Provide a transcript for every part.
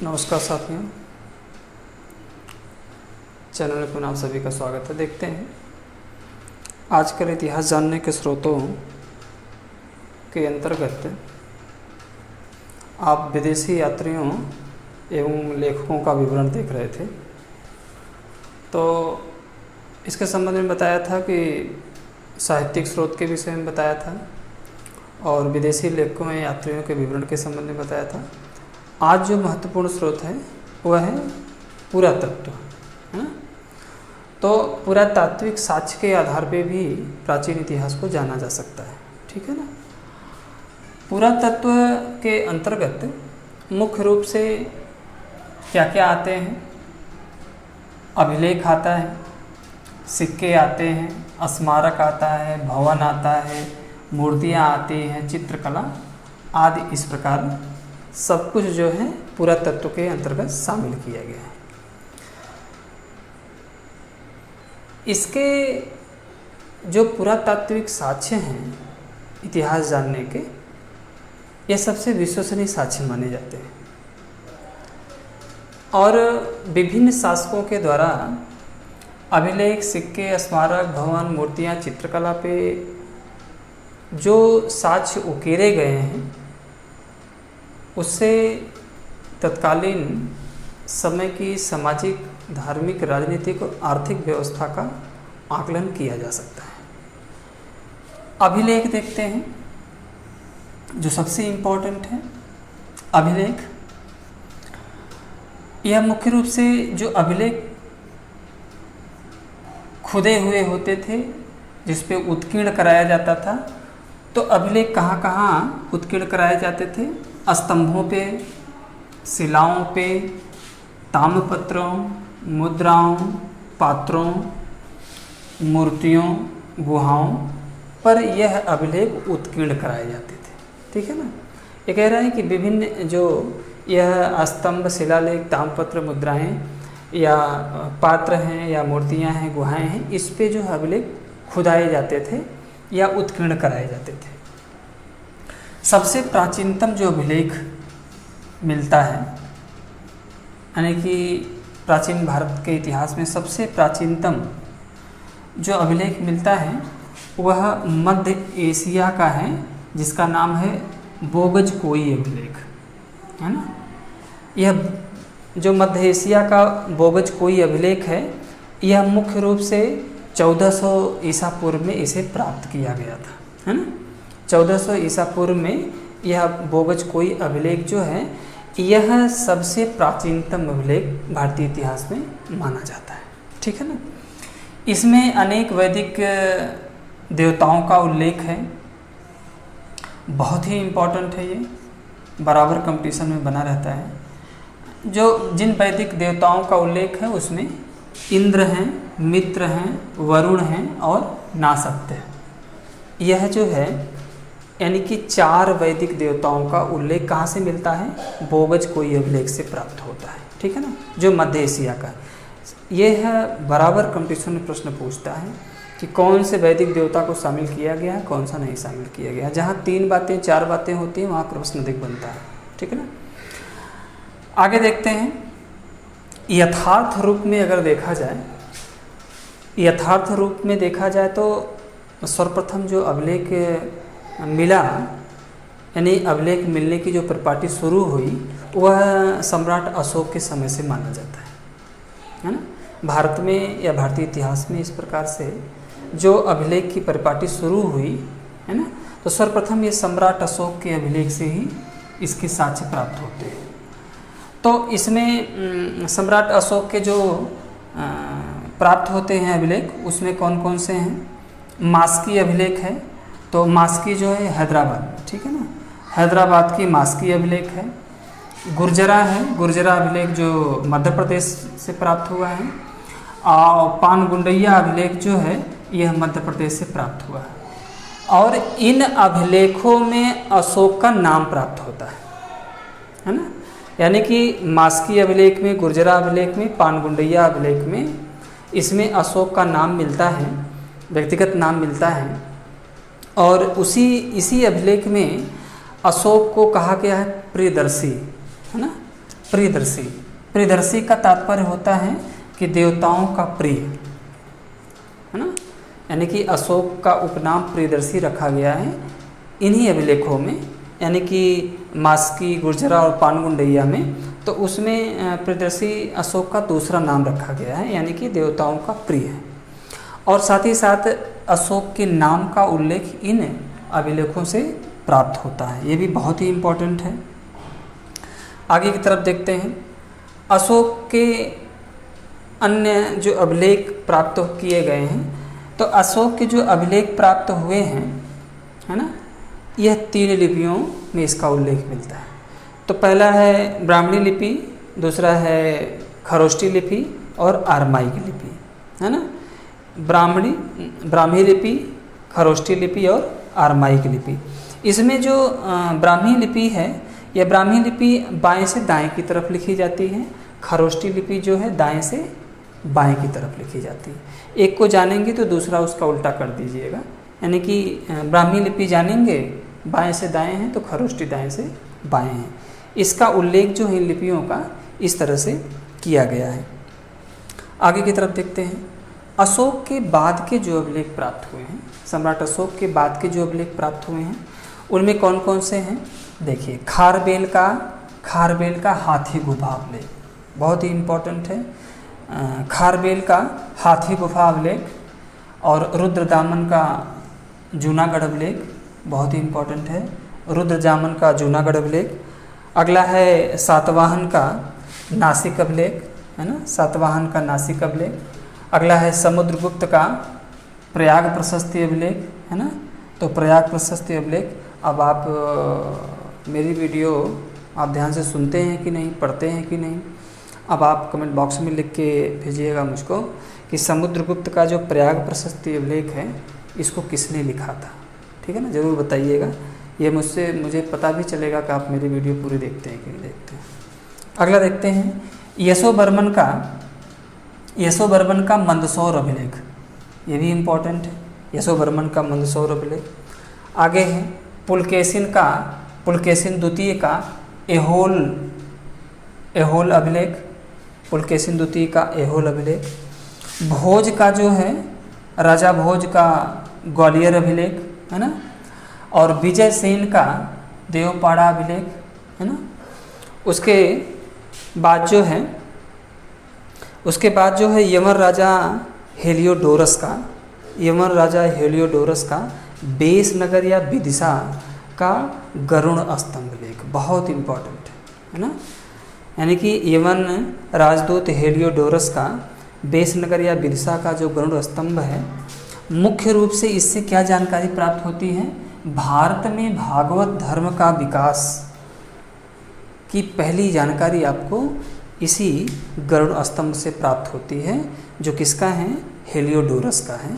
नमस्कार साथियों, चैनल पर आप सभी का स्वागत है। देखते हैं आजकल इतिहास जानने के स्रोतों के अंतर्गत आप विदेशी यात्रियों एवं लेखकों का विवरण देख रहे थे। तो इसके संबंध में बताया था कि साहित्यिक स्रोत के विषय में बताया था और विदेशी लेखकों या यात्रियों के विवरण के संबंध में बताया था। आज जो महत्वपूर्ण स्रोत है वह है पुरातत्व, है ना। तो पुरातात्विक साक्ष्य के आधार पे भी प्राचीन इतिहास को जाना जा सकता है, ठीक है ना। पुरातत्व के अंतर्गत मुख्य रूप से क्या क्या आते हैं? अभिलेख आता है, सिक्के आते हैं, स्मारक आता है, भवन आता है, मूर्तियाँ आती हैं, चित्रकला आदि। इस प्रकार सब कुछ जो है पुरातत्व के अंतर्गत शामिल किया गया है। इसके जो पुरातात्विक साक्ष्य हैं इतिहास जानने के, ये सबसे विश्वसनीय साक्ष्य माने जाते हैं और विभिन्न शासकों के द्वारा अभिलेख, सिक्के, स्मारक, भवन, मूर्तियाँ, चित्रकला पे जो साक्ष्य उकेरे गए हैं उससे तत्कालीन समय की सामाजिक, धार्मिक, राजनीतिक और आर्थिक व्यवस्था का आकलन किया जा सकता है। अभिलेख देखते हैं जो सबसे इम्पोर्टेंट है। अभिलेख यह मुख्य रूप से जो अभिलेख खुदे हुए होते थे जिस पे उत्कीर्ण कराया जाता था। तो अभिलेख कहाँ कहाँ उत्कीर्ण कराए जाते थे? स्तंभों पे, शिलाओं पे, ताम्रपत्रों, मुद्राओं, पात्रों, मूर्तियों, गुहाओं पर यह अभिलेख उत्कीर्ण कराए जाते थे, ठीक है ना। ये कह रहा है कि विभिन्न जो यह स्तंभ, शिलालेख, ताम्रपत्र, मुद्राएं या पात्र हैं या मूर्तियां हैं, गुहाएं हैं, इस पे जो अभिलेख खुदाए जाते थे या उत्कीर्ण कराए जाते थे। सबसे प्राचीनतम जो अभिलेख मिलता है, यानी कि प्राचीन भारत के इतिहास में सबसे प्राचीनतम जो अभिलेख मिलता है वह मध्य एशिया का है, जिसका नाम है बोगजकोई अभिलेख, है ना। यह जो मध्य एशिया का बोगजकोई अभिलेख है, यह मुख्य रूप से 1400 ईसा पूर्व में इसे प्राप्त किया गया था, है ना। 1400 ईसा पूर्व में यह बोगजकोई अभिलेख जो है यह सबसे प्राचीनतम अभिलेख भारतीय इतिहास में माना जाता है, ठीक है ना। इसमें अनेक वैदिक देवताओं का उल्लेख है। बहुत ही इम्पोर्टेंट है, ये बराबर कंपटीशन में बना रहता है। जो जिन वैदिक देवताओं का उल्लेख है उसमें इंद्र हैं, मित्र हैं, वरुण हैं और नासत्य हैं। यह जो है यानी कि 4 वैदिक देवताओं का उल्लेख कहाँ से मिलता है? बोगजकोई अभिलेख से प्राप्त होता है, ठीक है ना, जो मध्य एशिया का। यह है बराबर कंपटीशन में प्रश्न पूछता है कि कौन से वैदिक देवता को शामिल किया गया है, कौन सा नहीं शामिल किया गया। जहाँ 3 बातें 4 बातें होती हैं वहाँ प्रश्न अधिक बनता है, ठीक है ना। आगे देखते हैं। यथार्थ रूप में अगर देखा जाए, यथार्थ रूप में देखा जाए तो सर्वप्रथम जो अभिलेख मिला, यानी अभिलेख मिलने की जो परिपाटी शुरू हुई वह सम्राट अशोक के समय से माना जाता है ना। भारत में या भारतीय इतिहास में इस प्रकार से जो अभिलेख की परिपाटी शुरू हुई, है ना, तो सर्वप्रथम ये सम्राट अशोक के अभिलेख से ही इसके साक्ष्य प्राप्त होते हैं। तो इसमें सम्राट अशोक के जो प्राप्त होते हैं अभिलेख, उसमें कौन कौन से हैं? मास्की अभिलेख है, तो मास्की जो है हैदराबाद, ठीक है ना, हैदराबाद की मास्की अभिलेख है। गुर्जरा है, गुर्जरा अभिलेख जो मध्य प्रदेश से प्राप्त हुआ है। और पानगुंडैया अभिलेख जो है यह मध्य प्रदेश से प्राप्त हुआ है। और इन अभिलेखों में अशोक का नाम प्राप्त होता है ना। यानी कि मास्की अभिलेख में, गुर्जरा अभिलेख में, पानगुंडैया अभिलेख में, इसमें अशोक का नाम मिलता है, व्यक्तिगत नाम मिलता है। और इसी अभिलेख में अशोक को कहा गया है प्रियदर्शी, है ना। प्रियदर्शी। प्रियदर्शी का तात्पर्य होता है कि देवताओं का प्रिय, है ना, यानी कि अशोक का उपनाम प्रियदर्शी रखा गया है इन्हीं अभिलेखों में, यानी कि मास्की, गुर्जरा और पानगुंडैया में। तो उसमें प्रियदर्शी अशोक का दूसरा नाम रखा गया है, यानी कि देवताओं का प्रिय है। और साथ ही साथ अशोक के नाम का उल्लेख इन अभिलेखों से प्राप्त होता है, ये भी बहुत ही इम्पोर्टेंट है। आगे की तरफ देखते हैं। अशोक के अन्य जो अभिलेख प्राप्त किए गए हैं, तो अशोक के जो अभिलेख प्राप्त हुए हैं, है ना, यह 3 लिपियों में इसका उल्लेख मिलता है। तो पहला है ब्राह्मणी लिपि, दूसरा है खरोष्टी लिपि और आरमाइक लिपि, है ना। ब्राह्मी लिपि, खरोष्टी लिपि और आरमाइक लिपि। इसमें जो ब्राह्मी लिपि है, यह ब्राह्मी लिपि बाएं से दाएं की तरफ लिखी जाती है, खरोष्टी लिपि जो है दाएं से बाएं की तरफ लिखी जाती है। एक को जानेंगे तो दूसरा उसका उल्टा कर दीजिएगा, यानी कि ब्राह्मी लिपि जानेंगे बाएं से दाएं हैं तो खरोष्टी दाएं से बाएं हैं। इसका उल्लेख जो है इन लिपियों का इस तरह से किया गया है। आगे की तरफ देखते हैं। अशोक के बाद के जो अभिलेख प्राप्त हुए हैं, सम्राट अशोक के बाद के जो अभिलेख प्राप्त हुए हैं, उनमें कौन कौन से हैं? देखिए, खारबेल का हाथी गुफा अभिलेख बहुत ही इम्पोर्टेंट है। खारबेल का हाथी गुफा अभिलेख और रुद्रदामन का जूनागढ़ अभिलेख बहुत ही इम्पोर्टेंट है, रुद्रजामन का जूनागढ़ अभिलेख। अगला है सातवाहन का नासिक अभिलेख, है ना, सातवाहन का नासिक अभिलेख। अगला है समुद्रगुप्त का प्रयाग प्रशस्ति अभिलेख, है ना, तो प्रयाग प्रशस्ति अभिलेख। अब आप मेरी वीडियो आप ध्यान से सुनते हैं कि नहीं, पढ़ते हैं कि नहीं, अब आप कमेंट बॉक्स में लिख के भेजिएगा मुझको कि समुद्रगुप्त का जो प्रयाग प्रशस्ति अभिलेख है इसको किसने लिखा था, ठीक है ना, ज़रूर बताइएगा। ये मुझे पता भी चलेगा कि आप मेरी वीडियो पूरी देखते हैं कि नहीं देखते हैं। अगला देखते हैं यशोवर्मन का मंदसौर अभिलेख, ये भी इम्पोर्टेंट है, यशोवर्मन का मंदसौर अभिलेख। आगे है पुलकेशिन द्वितीय का एहोल अभिलेख, पुलकेशिन द्वितीय का एहोल अभिलेख। भोज का जो है राजा भोज का ग्वालियर अभिलेख, है ना, और विजय सेन का देवपाड़ा अभिलेख, है ना। उसके बाद जो है यमन राजा हेलियोडोरस का बेसनगर या विदिशा का गरुण स्तंभ लेख, बहुत इम्पोर्टेंट है ना, यानी कि यमन राजदूत हेलियोडोरस का बेसनगर या विदिशा का जो गरुड़ स्तंभ है, मुख्य रूप से इससे क्या जानकारी प्राप्त होती है? भारत में भागवत धर्म का विकास की पहली जानकारी आपको इसी गरुड़ स्तंभ से प्राप्त होती है, जो किसका है? हेलियोडोरस का है।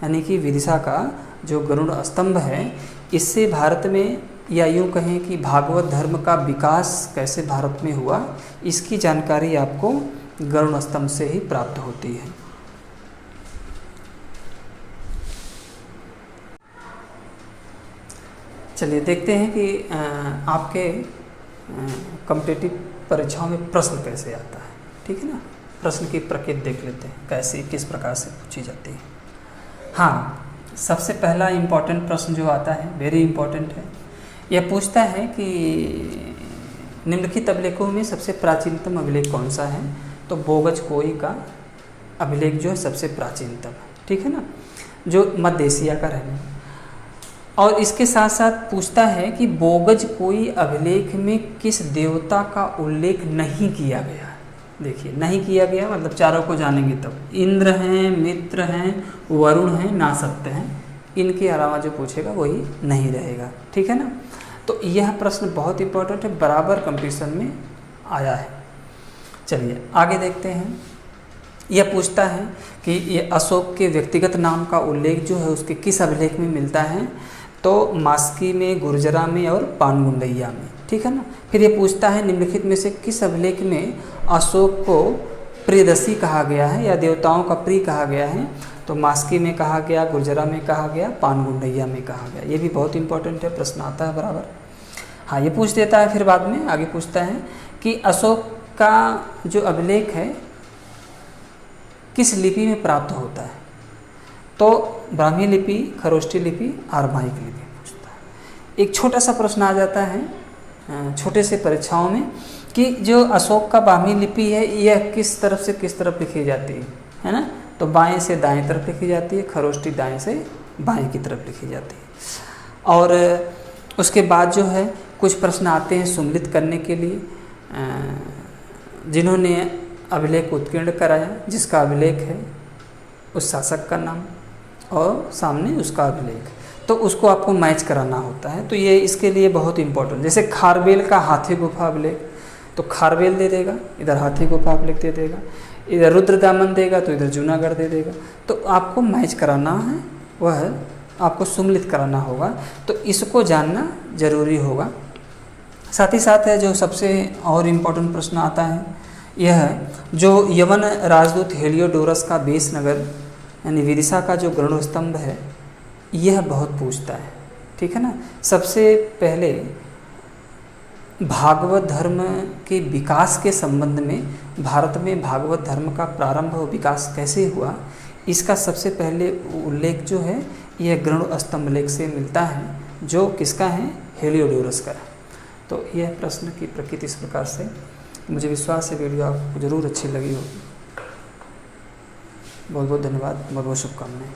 यानी कि विदिशा का जो गरुड़ स्तंभ है, इससे भारत में, या यूँ कहें कि भागवत धर्म का विकास कैसे भारत में हुआ, इसकी जानकारी आपको गरुड़ स्तंभ से ही प्राप्त होती है। चलिए देखते हैं कि आपके कॉम्पिटिटिव परीक्षाओं में प्रश्न कैसे आता है, ठीक है ना। प्रश्न की प्रकृति देख लेते हैं, कैसे किस प्रकार से पूछी जाती है। हाँ, सबसे पहला इम्पोर्टेंट प्रश्न जो आता है, वेरी इम्पोर्टेंट है, यह पूछता है कि निम्नलिखित अभिलेखों में सबसे प्राचीनतम अभिलेख कौन सा है? तो बोगज कोई का अभिलेख जो है सबसे प्राचीनतम है, ठीक है ना, जो मध्य एशिया का रहने। और इसके साथ साथ पूछता है कि बोगज कोई अभिलेख में किस देवता का उल्लेख नहीं किया गया है। देखिए, नहीं किया गया मतलब चारों को जानेंगे तब। इंद्र हैं, मित्र हैं, वरुण हैं, नासत्य हैं, इनके अलावा जो पूछेगा वही नहीं रहेगा, ठीक है ना। तो यह प्रश्न बहुत इंपॉर्टेंट है, बराबर कंपटीशन में आया है। चलिए आगे देखते हैं। यह पूछता है कि ये अशोक के व्यक्तिगत नाम का उल्लेख जो है उसके किस अभिलेख में मिलता है? तो मास्की में, गुर्जरा में और पानगुंडैया में, ठीक है ना। फिर ये पूछता है निम्नलिखित में से किस अभिलेख में अशोक को प्रियदर्शी कहा गया है या देवताओं का प्रिय कहा गया है? तो मास्की में कहा गया, गुर्जरा में कहा गया, पानगुंडैया में कहा गया। ये भी बहुत इंपॉर्टेंट है, प्रश्न आता है बराबर। हाँ, ये पूछ देता है। फिर बाद में आगे पूछता है कि अशोक का जो अभिलेख है किस लिपि में प्राप्त होता है, तो ब्राह्मी लिपि, खरोष्ठी लिपि, अरमाइक लिपि पूछता है। एक छोटा सा प्रश्न आ जाता है छोटे से परीक्षाओं में कि जो अशोक का ब्राह्मी लिपि है यह किस तरफ से किस तरफ लिखी जाती है ना, तो बाएं से दाएं तरफ लिखी जाती है, खरोष्ठी दाएं से बाएं की तरफ लिखी जाती है। और उसके बाद जो है कुछ प्रश्न आते हैं सुम्मिलित करने के लिए, जिन्होंने अभिलेख उत्कीर्ण कराया, जिसका अभिलेख है उस शासक का नाम और सामने उसका अभिलेख, तो उसको आपको मैच कराना होता है। तो ये इसके लिए बहुत इंपॉर्टेंट, जैसे खारवेल का हाथी गुफा अभिलेख, तो खारवेल दे देगा, इधर हाथी गुफा अभिलेख दे देगा, इधर रुद्रदामन देगा तो इधर जूनागढ़ दे देगा। तो आपको मैच कराना है, वह आपको सुम्मिलित कराना होगा, तो इसको जानना जरूरी होगा। साथ ही साथ है जो सबसे और इम्पोर्टेंट प्रश्न आता है, यह जो यवन राजदूत हेलियोडोरस का बेस नगर यानी विदिशा का जो गरुड़ स्तंभ है, यह बहुत पूछता है, ठीक है ना। सबसे पहले भागवत धर्म के विकास के संबंध में, भारत में भागवत धर्म का प्रारंभ और विकास कैसे हुआ, इसका सबसे पहले उल्लेख जो है यह गरुड़ स्तंभ लेख से मिलता है, जो किसका है, हेलियोडोरस का है। तो यह प्रश्न की प्रकृति इस प्रकार से, मुझे विश्वास है वीडियो आपको ज़रूर अच्छी लगी होगी। बहुत बहुत धन्यवाद, बहुत बहुत शुभकामनाएं।